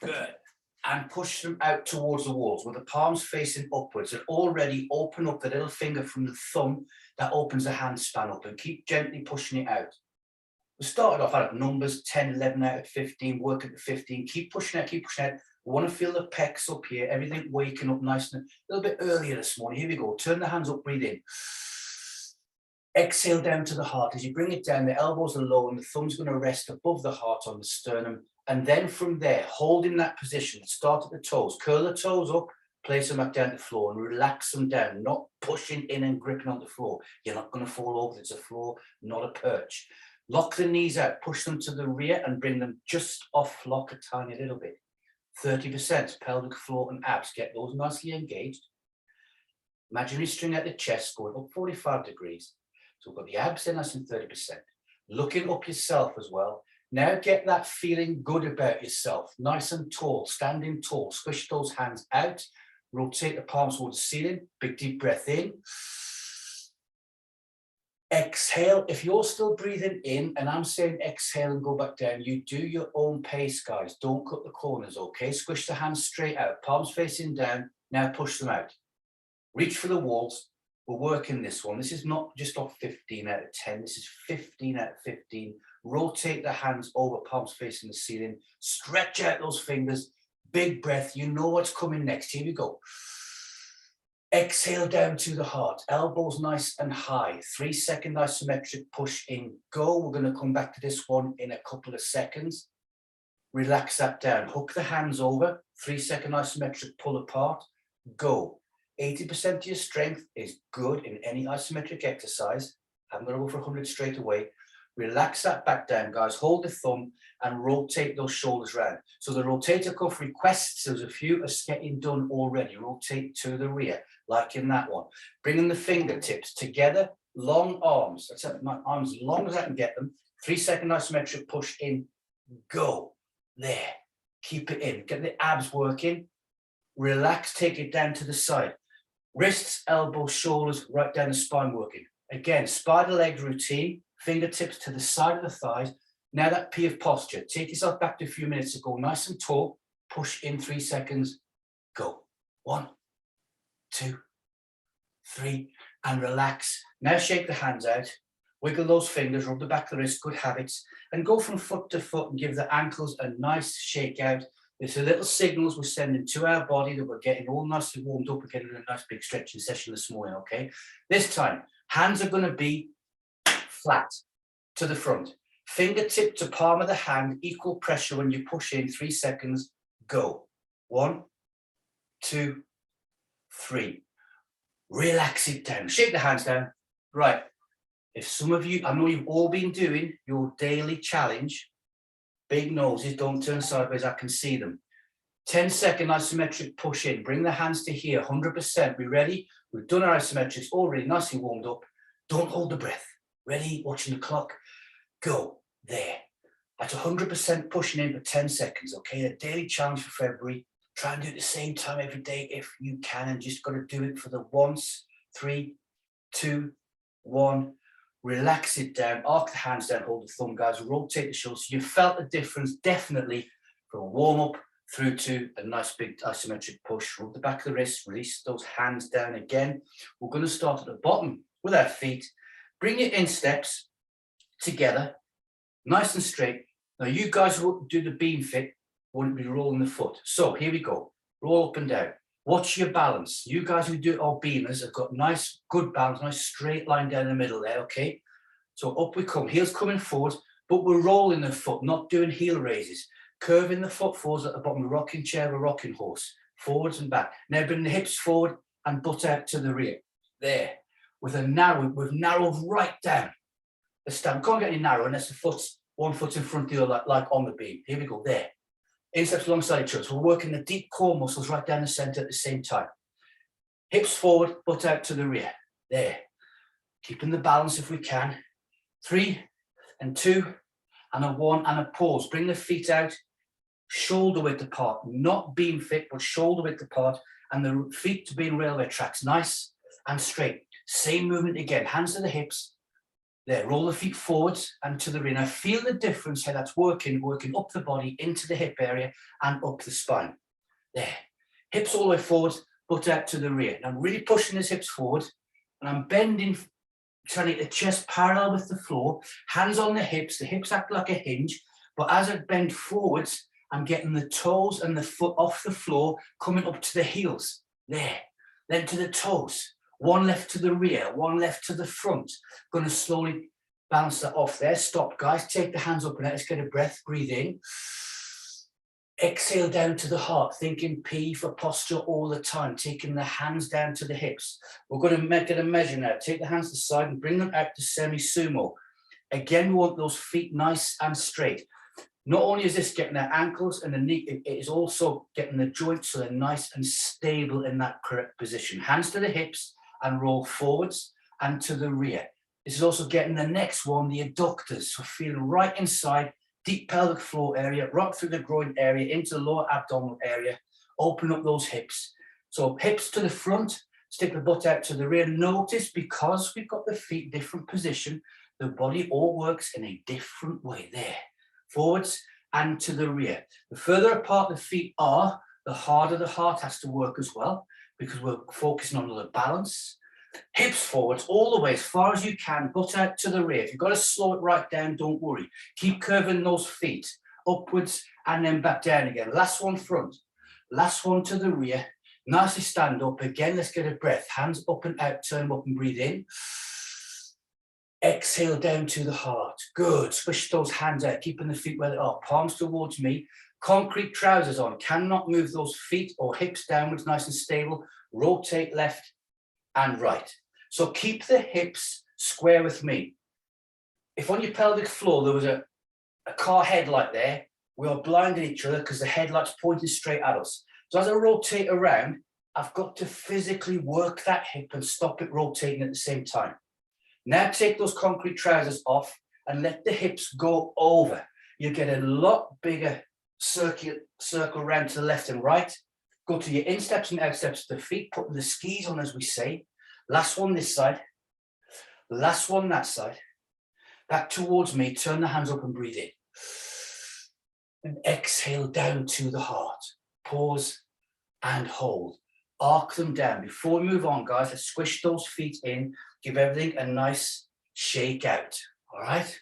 Good. And push them out towards the walls with the palms facing upwards, and already open up the little finger from the thumb that opens the hand span up, and keep gently pushing it out. We started off at numbers 10, 11 out of 15, work at the 15, keep pushing out, keep pushing out. We want to feel the pecs up here, everything waking up nice and a little bit earlier this morning. Here we go. Turn the hands up, breathe in. Exhale down to the heart. As you bring it down, the elbows are low and the thumb's going to rest above the heart on the sternum. And then from there, holding that position, start at the toes, curl the toes up, place them back down to the floor and relax them down, not pushing in and gripping on the floor. You're not going to fall over. It's a floor, not a perch. Lock the knees out, push them to the rear and bring them just off lock a tiny little bit. 30% pelvic floor and abs. Get those nicely engaged. Imaginary string at the chest going up 45 degrees. So we've got the abs in us in 30%. Looking up yourself as well. Now get that feeling good about yourself. Nice and tall, standing tall. Squish those hands out. Rotate the palms towards the ceiling. Big deep breath in. Exhale. If you're still breathing in and I'm saying exhale and go back down, you do your own pace, guys. Don't cut the corners, okay? Squish the hands straight out. Palms facing down. Now push them out. Reach for the walls. We're working this one. This is not just off 15 out of 10. This is 15 out of 15. Rotate the hands over, palms facing the ceiling. Stretch out those fingers. Big breath. You know what's coming next. Here we go. Exhale down to the heart. Elbows nice and high. 3-second isometric push in. Go. We're going to come back to this one in a couple of seconds. Relax that down. Hook the hands over. 3-second isometric pull apart. Go. 80% of your strength is good in any isometric exercise. I'm going to go for 100 straight away. Relax that back down, guys. Hold the thumb and rotate those shoulders round. So the rotator cuff requests, there's a few are getting done already. Rotate to the rear, like in that one. Bringing the fingertips together, long arms. That's it, my arms as long as I can get them. 3-second isometric push in, go. There. Keep it in. Get the abs working. Relax, take it down to the side. Wrists, elbows, shoulders, right down the spine working. Again, spider leg routine, fingertips to the side of the thighs. Now that P of posture. Take yourself back to a few minutes ago, nice and tall. Push in 3 seconds. Go. 1, 2, 3, and relax. Now shake the hands out. Wiggle those fingers, rub the back of the wrist, good habits. And go from foot to foot and give the ankles a nice shake out. There's the little signals we're sending to our body that we're getting all nicely warmed up. We're getting a nice big stretching session this morning, okay? This time, hands are going to be flat to the front. Fingertip to palm of the hand, equal pressure when you push in. 3 seconds, go. 1, 2, 3. Relax it down. Shake the hands down. Right. If some of you, I know you've all been doing your daily challenge. Big noses, don't turn sideways, I can see them. 10-second isometric push in. Bring the hands to here, 100%. We ready? We've done our isometrics already, nicely warmed up. Don't hold the breath. Ready? Watching the clock. Go. There. That's 100% pushing in for 10 seconds, okay? A daily challenge for February. Try and do it at the same time every day if you can, and just got to do it for the once. 3, 2, 1. Relax it down, arc the hands down, hold the thumb, guys, rotate the shoulders. So you felt the difference definitely from a warm-up through to a nice big isometric push. Rub the back of the wrist, release those hands down again. We're going to start at the bottom with our feet. Bring it in steps together, nice and straight. Now you guys who do the beam fit wouldn't be rolling the foot. So here we go, roll up and down. Watch your balance. You guys who do our beamers have got nice, good balance, nice straight line down the middle there, okay? So up we come, heels coming forward, but we're rolling the foot, not doing heel raises. Curving the foot forwards at the bottom, a rocking chair, a rocking horse, forwards and back. Now bring the hips forward and butt out to the rear. There. With a narrow, we've narrowed right down. The stand, can't get any narrow unless the foot's one foot in front of the other, like on the beam. Here we go, there. Insteps alongside each other. So we're working the deep core muscles right down the center at the same time. Hips forward, butt out to the rear. There. Keeping the balance if we can. 3 and 2 and a 1 and a pause. Bring the feet out, shoulder width apart. Not beam fit, but shoulder width apart. And the feet to be in railway tracks. Nice and straight. Same movement again. Hands to the hips. There, roll the feet forwards and to the rear. Now feel the difference how that's working up the body, into the hip area and up the spine. There, hips all the way forward, butt out to the rear. Now I'm really pushing his hips forward and I'm bending, trying to get the chest parallel with the floor, hands on the hips act like a hinge, but as I bend forwards, I'm getting the toes and the foot off the floor, coming up to the heels. There, then to the toes. One left to the rear, one left to the front. Going to slowly bounce that off there. Stop, guys. Take the hands up and out. Let's get a breath. Breathe in. Exhale down to the heart. Thinking P for posture all the time. Taking the hands down to the hips. We're going to get a measure now. Take the hands to the side and bring them out to semi-sumo. Again, we want those feet nice and straight. Not only is this getting the ankles and the knee, it is also getting the joints so they're nice and stable in that correct position. Hands to the hips and roll forwards and to the rear. This is also getting the next one, the adductors. So feel right inside, deep pelvic floor area, right through the groin area, into the lower abdominal area. Open up those hips. So hips to the front, stick the butt out to the rear. Notice, because we've got the feet different position, the body all works in a different way. There, forwards and to the rear. The further apart the feet are, the harder the heart has to work as well, because we're focusing on the balance. Hips forwards all the way as far as you can, butt out to the rear. If you've got to slow it right down, don't worry. Keep curving those feet upwards and then back down again. Last one front, last one to the rear. Nicely stand up again. Let's get a breath. Hands up and out, turn up and breathe in. Exhale down to the heart. Good. Swish those hands out, keeping the feet where they are. Palms towards me. Concrete trousers on. Cannot move those feet or hips downwards, nice and stable. Rotate left and right. So keep the hips square with me. If on your pelvic floor there was a car headlight there, we are blinding each other because the headlight's pointing straight at us. So as I rotate around, I've got to physically work that hip and stop it rotating at the same time. Now take those concrete trousers off and let the hips go over. You get a lot bigger circle around to the left and right. Go to your insteps and outsteps to the feet, putting the skis on, as we say. Last one this side. Last one that side. Back towards me, turn the hands up and breathe in. And exhale down to the heart. Pause and hold. Arc them down. Before we move on, guys, let's squish those feet in. Give everything a nice shake out. All right?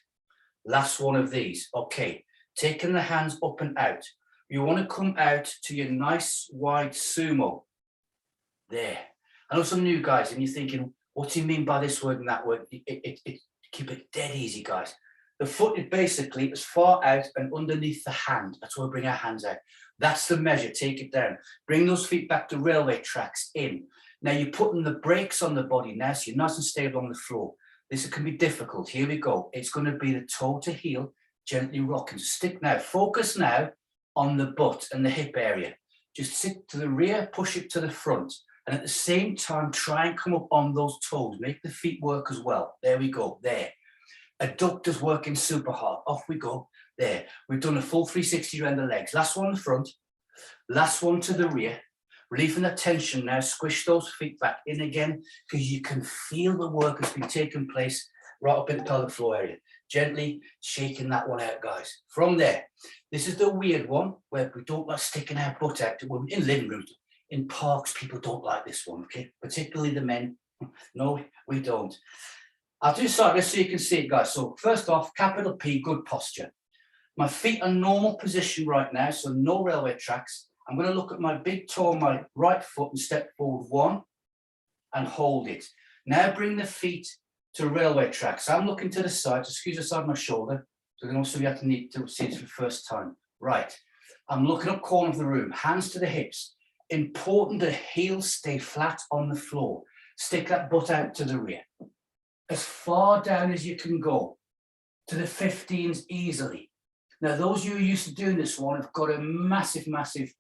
Last one of these. Okay. Taking the hands up and out. You want to come out to your nice wide sumo. There. I know some new guys and you're thinking, what do you mean by this word and that word? Keep it dead easy, guys. The foot is basically as far out and underneath the hand. That's where we bring our hands out. That's the measure. Take it down. Bring those feet back to railway tracks in. Now you're putting the brakes on the body now, so you're nice and stable on the floor. This can be difficult. Here we go. It's going to be the toe to heel, gently rocking. Stick now. Focus now on the butt and the hip area. Just sit to the rear, push it to the front. And at the same time, try and come up on those toes. Make the feet work as well. There we go. There. Adductors working super hard. Off we go. There. We've done a full 360 around the legs. Last one in the front. Last one to the rear. Relieving the tension now. Squish those feet back in again because you can feel the work has been taking place right up in the pelvic floor area. Gently shaking that one out, guys. From there, this is the weird one where we don't like sticking our butt out. In living rooms, in parks, people don't like this one, okay? Particularly the men. No, we don't. I'll do this so you can see it, guys. So first off, capital P, good posture. My feet are normal position right now, so no railway tracks. I'm going to look at my big toe on my right foot and step forward one and hold it. Now bring the feet to railway tracks. I'm looking to the side, to squeeze the side of my shoulder. So you can also need to see it for the first time. Right. I'm looking up corner of the room, hands to the hips. Important the heels stay flat on the floor. Stick that butt out to the rear. As far down as you can go, to the 15s easily. Now, those of you who are used to doing this one have got a massive, massive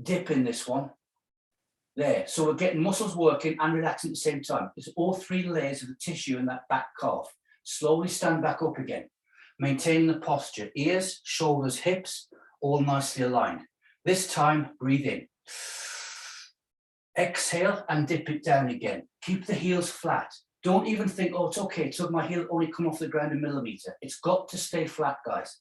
dip in this one. There. So we're getting muscles working and relaxing at the same time. It's all three layers of the tissue in that back calf. Slowly stand back up again. Maintain the posture. Ears, shoulders, hips, all nicely aligned. This time, breathe in. Exhale and dip it down again. Keep the heels flat. Don't even think, oh, it's okay, it took my heel only come off the ground a millimetre. It's got to stay flat, guys.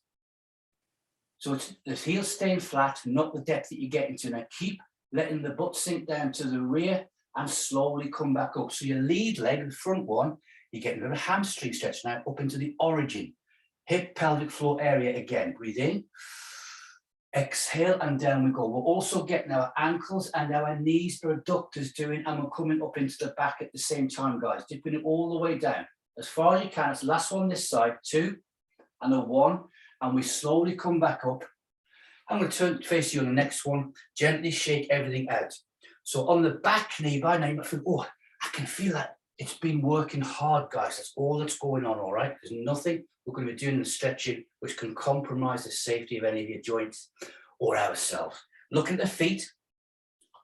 So it's the heel staying flat, not the depth that you get into. Now keep letting the butt sink down to the rear and slowly come back up. So your lead leg, the front one, you're getting a little hamstring stretch now up into the origin. Hip pelvic floor area again. Breathe in, exhale, and down we go. We're also getting our ankles and our knees, our adductors doing, and we're coming up into the back at the same time, guys. Dipping it all the way down. As far as you can. It's the last one this side, 2 and a 1. And we slowly come back up. I'm going to turn face you on the next one. Gently shake everything out. So on the back knee, by now you might feel, oh, I can feel that. It's been working hard, guys. That's all that's going on, all right? There's nothing we're going to be doing in the stretching which can compromise the safety of any of your joints or ourselves. Look at the feet.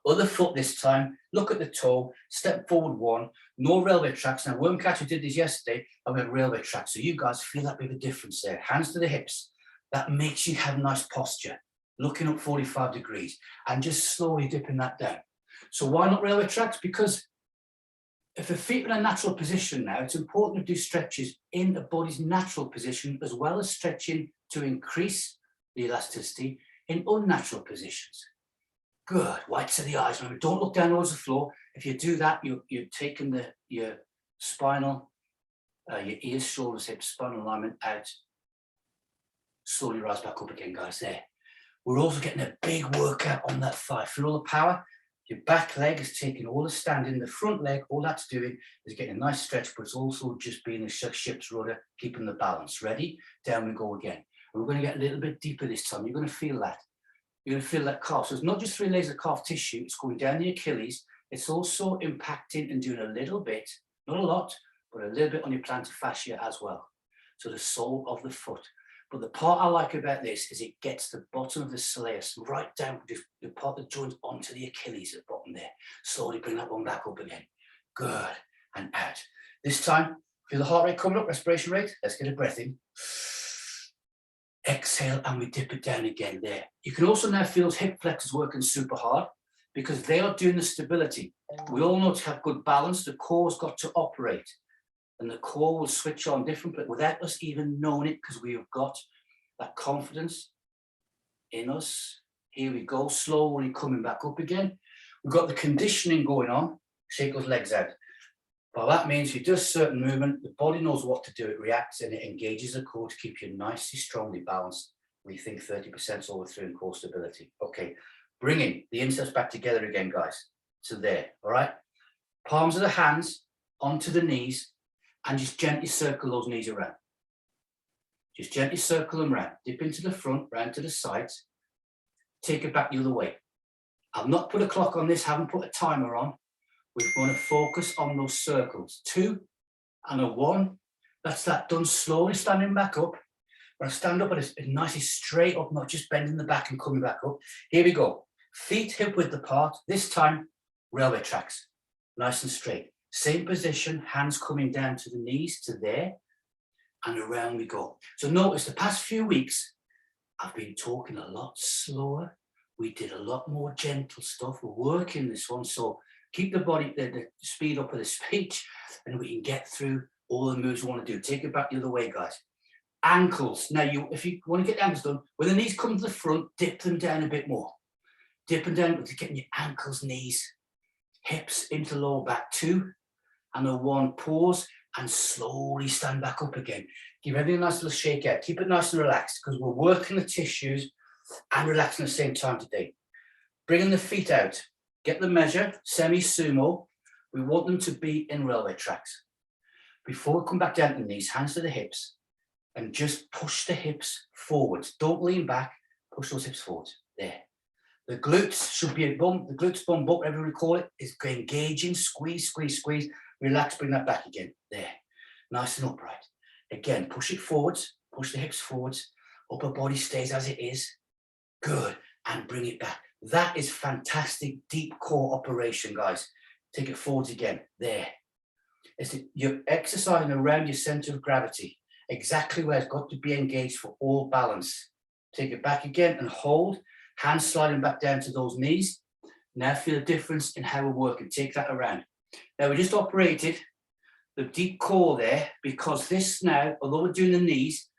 Other foot this time. Look at the toe. Step forward 1. No railway tracks. Now, Wormcatcher did this yesterday, and we had railway tracks. So you guys feel that big a difference there. Hands to the hips. That makes you have nice posture. Looking up 45 degrees and just slowly dipping that down. So why not railway tracks? Because if the feet are in a natural position now, it's important to do stretches in the body's natural position as well as stretching to increase the elasticity in unnatural positions. Good. Whites of the eyes. Remember, don't look down towards the floor. If you do that, you're taking your spinal, your ears, shoulders, hips, spinal alignment out. Slowly rise back up again, guys. There. We're also getting a big workout on that thigh. Feel all the power. Your back leg is taking all the standing. The front leg, all that's doing is getting a nice stretch, but it's also just being a ship's rudder, keeping the balance. Ready? Down we go again. And we're going to get a little bit deeper this time. You're going to feel that. You're going to feel that calf. So it's not just 3 layers of calf tissue. It's going down the Achilles. It's also impacting and doing a little bit, not a lot, but a little bit on your plantar fascia as well. So the sole of the foot. But the part I like about this is it gets the bottom of the soleus right down, the part of the joint onto the Achilles at the bottom there. Slowly bring that one back up again. Good. And out. This time, feel the heart rate coming up, respiration rate. Let's get a breath in. Exhale, and we dip it down again there. You can also now feel those hip flexors working super hard because they are doing the stability. We all know to have good balance, the core's got to operate. And the core will switch on different, but without us even knowing it, because we have got that confidence in us. Here we go, slowly coming back up again. We've got the conditioning going on. Shake those legs out. Well, that means you do a certain movement, the body knows what to do, it reacts and it engages the core to keep you nicely, strongly balanced. We think 30% all the way through in core stability. Okay, bringing the insteps back together again, guys. So there, all right? Palms of the hands onto the knees. And just gently circle those knees around. Just gently circle them around. Dip into the front, round to the sides. Take it back the other way. I've not put a clock on this, haven't put a timer on. We're going to focus on those circles. 2 and a 1. That's that done. Slowly standing back up. When I stand up, it's nicely straight up, not just bending the back and coming back up. Here we go. Feet hip width apart. This time, railway tracks. Nice and straight. Same position, hands coming down to the knees, to there, and around we go. So notice the past few weeks, I've been talking a lot slower. We did a lot more gentle stuff. We're working this one, so keep the body, the speed up of the speech, and we can get through all the moves we want to do. Take it back the other way, guys. Ankles. Now, if you want to get the ankles done, when the knees come to the front, dip them down a bit more. Dip them down, but getting your ankles, knees, hips into lower back. 2 and a 1, pause and slowly stand back up again. Give everything a nice little shake out. Keep it nice and relaxed because we're working the tissues and relaxing at the same time today. Bringing the feet out. Get the measure, semi-sumo. We want them to be in railway tracks. Before we come back down to the knees, hands to the hips and just push the hips forwards. Don't lean back, push those hips forwards. There. The glutes should be a bump, the glutes bump up, whatever we call it, is engaging, squeeze, squeeze, squeeze. Relax, bring that back again. There. Nice and upright. Again, push it forwards, push the hips forwards. Upper body stays as it is. Good. And bring it back. That is fantastic deep core operation, guys. Take it forwards again. There. You're exercising around your center of gravity. Exactly where it's got to be engaged for all balance. Take it back again and hold. Hands sliding back down to those knees. Now feel a difference in how we're working. Take that around. Now we just operated the deep core there, because this now, although we're doing the knees,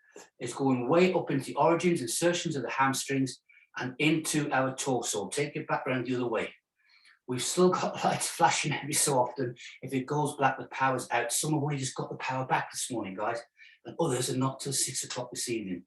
is going way up into the origins, insertions of the hamstrings and into our torso. Take it back around the other way. We've still got lights flashing every so often. If it goes black, the power's out. Some have already just got the power back this morning, guys, and others are not till 6 o'clock this evening.